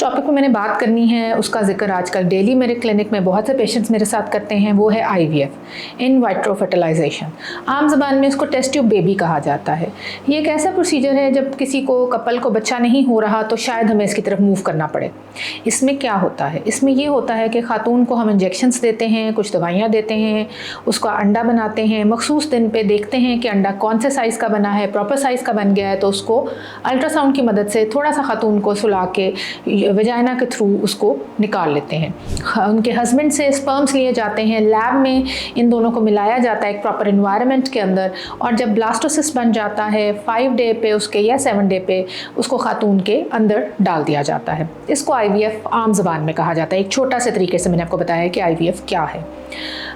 Topic पे मैंने बात करनी है उसका जिक्र आजकल डेली मेरे क्लिनिक में बहुत से पेशेंट्स मेरे साथ करते हैं, वो है आईवीएफ, इन वाइट्रो फर्टिलाइजेशन। आम ज़बान में इसको टेस्ट ट्यूब बेबी कहा जाता है। ये एक ऐसा प्रोसीजर है जब किसी को कपल को बच्चा नहीं हो रहा तो शायद हमें इसकी तरफ मूव करना पड़े। इसमें क्या होता है? इसमें ये होता है कि खातून को हम इंजेक्शंस देते हैं, कुछ दवाइयाँ देते हैं, उसका अंडा बनाते हैं, मखसूस दिन पे देखते हैं कि अंडा कौन से साइज़ का बना है, प्रॉपर साइज़ का बन गया है तो उसको अल्ट्रासाउंड की मदद से थोड़ा सा खातून को सुला के वजाइना के थ्रू उसको निकाल लेते हैं। उनके हस्बैंड से स्पर्म्स लिए जाते हैं, लैब में इन दोनों को मिलाया जाता है एक प्रॉपर इन्वायरमेंट के अंदर, और जब ब्लास्टोसिस्ट बन जाता है 5 डे पे उसके या 7 डे पे उसको खातून के अंदर डाल दिया जाता है। इसको आईवीएफ आम ज़बान में कहा जाता है। एक छोटा सा तरीके से मैंने आपको बताया है कि आईवीएफ क्या है।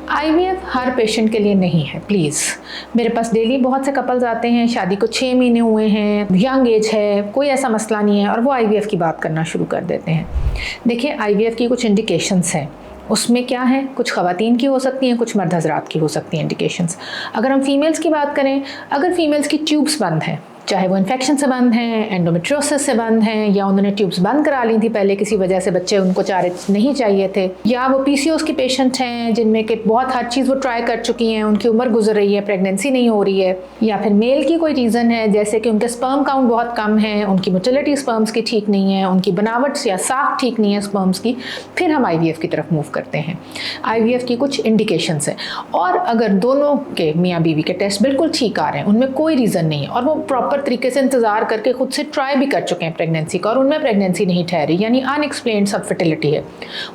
आईवीएफ हर पेशेंट के लिए नहीं है, प्लीज़। मेरे पास डेली बहुत से कपल्स आते हैं, शादी को 6 महीने हुए हैं, यंग एज है, कोई ऐसा मसला नहीं है और वो आईवीएफ की बात करना शुरू कर देते हैं। देखिए, आईवीएफ की कुछ इंडिकेशंस हैं। उसमें क्या है, कुछ ख़वातीन की हो सकती हैं, कुछ मर्द हज़रात की हो सकती हैं इंडिकेशंस। अगर हम फीमेल्स की बात करें, अगर फीमेल्स की ट्यूब्स बंद हैं, चाहे वो इन्फेक्शन से बंद हैं, एंडोमेट्रियोसिस से बंद हैं, या उन्होंने ट्यूब्स बंद करा ली थी पहले किसी वजह से, बच्चे उनको चारे नहीं चाहिए थे, या वो पीसीओएस की पेशेंट हैं जिनमें कि बहुत हर चीज़ वो ट्राई कर चुकी हैं, उनकी उम्र गुजर रही है, प्रेगनेंसी नहीं हो रही है, या फिर मेल की कोई रीज़न है जैसे कि उनके स्पर्म काउंट बहुत कम है, उनकी मोटिलिटी स्पर्म्स की ठीक नहीं है, उनकी बनावट या साख ठीक नहीं है स्पर्म्स की, फिर हम आईवीएफ की तरफ मूव करते हैं। आईवीएफ की कुछ इंडिकेशंस हैं। और अगर दोनों के मियाँ बीवी के टेस्ट बिल्कुल ठीक आ रहे हैं, उनमें कोई रीज़न नहीं है और वो प्रॉपर तरीके से इंतजार करके खुद से ट्राई भी कर चुके हैं प्रेगनेंसी का और उनमें प्रेगनेंसी नहीं ठहरी, यानी अनएक्सप्लेन्ड सबफर्टिलिटी है,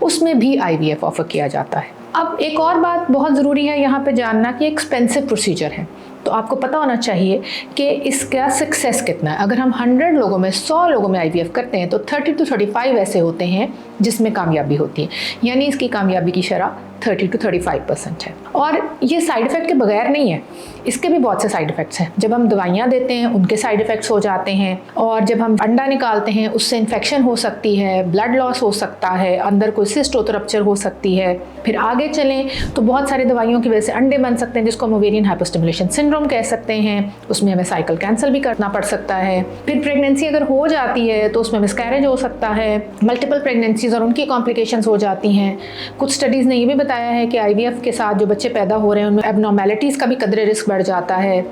उसमें भी आईवीएफ ऑफर किया जाता है। अब एक और बात बहुत ज़रूरी है यहाँ पे जानना कि एक्सपेंसिव प्रोसीजर है, तो आपको पता होना चाहिए कि इसका सक्सेस कितना है। अगर हम 100 लोगों में 100 लोगों में आईवीएफ करते हैं तो 30 to 35 ऐसे होते हैं जिसमें कामयाबी होती है, यानी इसकी कामयाबी की शरह 30 to 35% है। और ये साइड इफ़ेक्ट के बगैर नहीं है, इसके भी बहुत से साइड इफ़ेक्ट्स हैं। जब हम दवाइयाँ देते हैं उनके साइड इफ़ेक्ट्स हो जाते हैं, और जब हम अंडा निकालते हैं उससे इन्फेक्शन हो सकती है, ब्लड लॉस हो सकता है, अंदर कोई सिस्ट हो तो रप्चर हो सकती है। फिर आगे चलें तो बहुत सारी दवाइयों की वजह से अंडे बन सकते हैं जिसको हम ओवेरियन हाइपोस्टिमुलेशन सिंड्रोम कह सकते हैं, उसमें हमें साइकिल कैंसिल भी करना पड़ सकता है। फिर प्रेगनेंसी अगर हो जाती है तो उसमें मिसकैरेज हो सकता है, मल्टीपल प्रेगनेंसीज और उनकी कॉम्प्लिकेशंस हो जाती हैं। कुछ स्टडीज़ ने ये भी बताया है कि आईवीएफ के साथ जो बच्चे पैदा हो रहे हैं उनमें एबनॉर्मेलिटीज़ का भी कदरे रिस्क बढ़ जाता है।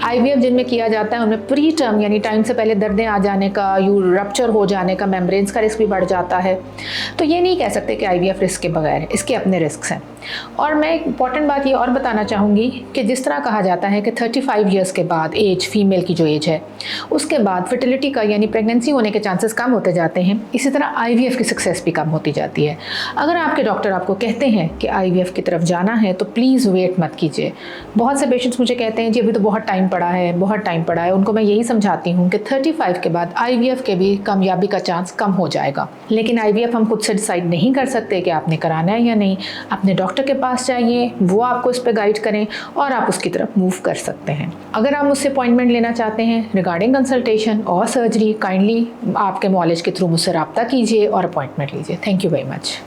आईवीएफ जिनमें किया जाता है उनमें प्री टर्म यानी टाइम से पहले दर्दें आ जाने का, रप्चर हो जाने का, मेम्ब्रेन्स का रिस्क भी बढ़ जाता है। तो ये नहीं कह सकते कि आईवीएफ रिस्क के बगैर है, इसके अपने रिस्क हैं। और मैं एक इंपॉर्टेंट बात ये और बताना चाहूँगी कि जिस तरह कहा जाता है कि 35 ईयर्स के बाद एज, फीमेल की जो एज है, उसके बाद फर्टिलिटी का यानी प्रेगनेंसी होने के चांसेस कम होते जाते हैं, इसी तरह आईवीएफ की सक्सेस भी कम होती जाती है। अगर आपके डॉक्टर आपको कहते हैं कि आईवीएफ की तरफ जाना है तो प्लीज़ वेट मत कीजिए। बहुत से पेशेंट्स मुझे कहते हैं जी अभी तो बहुत टाइम पड़ा है, बहुत टाइम पड़ा है। उनको मैं यही समझाती हूँ कि 35 के बाद आईवीएफ के भी कामयाबी का चांस कम हो जाएगा। लेकिन आईवीएफ हम खुद से डिसाइड नहीं कर सकते कि आपने कराना है या नहीं। अपने डॉक्टर के पास जाइए, वो आपको इस पर गाइड करें और आप उसकी तरफ मूव कर सकते हैं। अगर आप मुझसे अपॉइंटमेंट लेना चाहते हैं रिगार्डिंग कंसल्टेशन और सर्जरी, काइंडली आपके मॉलेज के थ्रू मुझसे रब्ता कीजिए और अपॉइंटमेंट लीजिए। Thank you very much.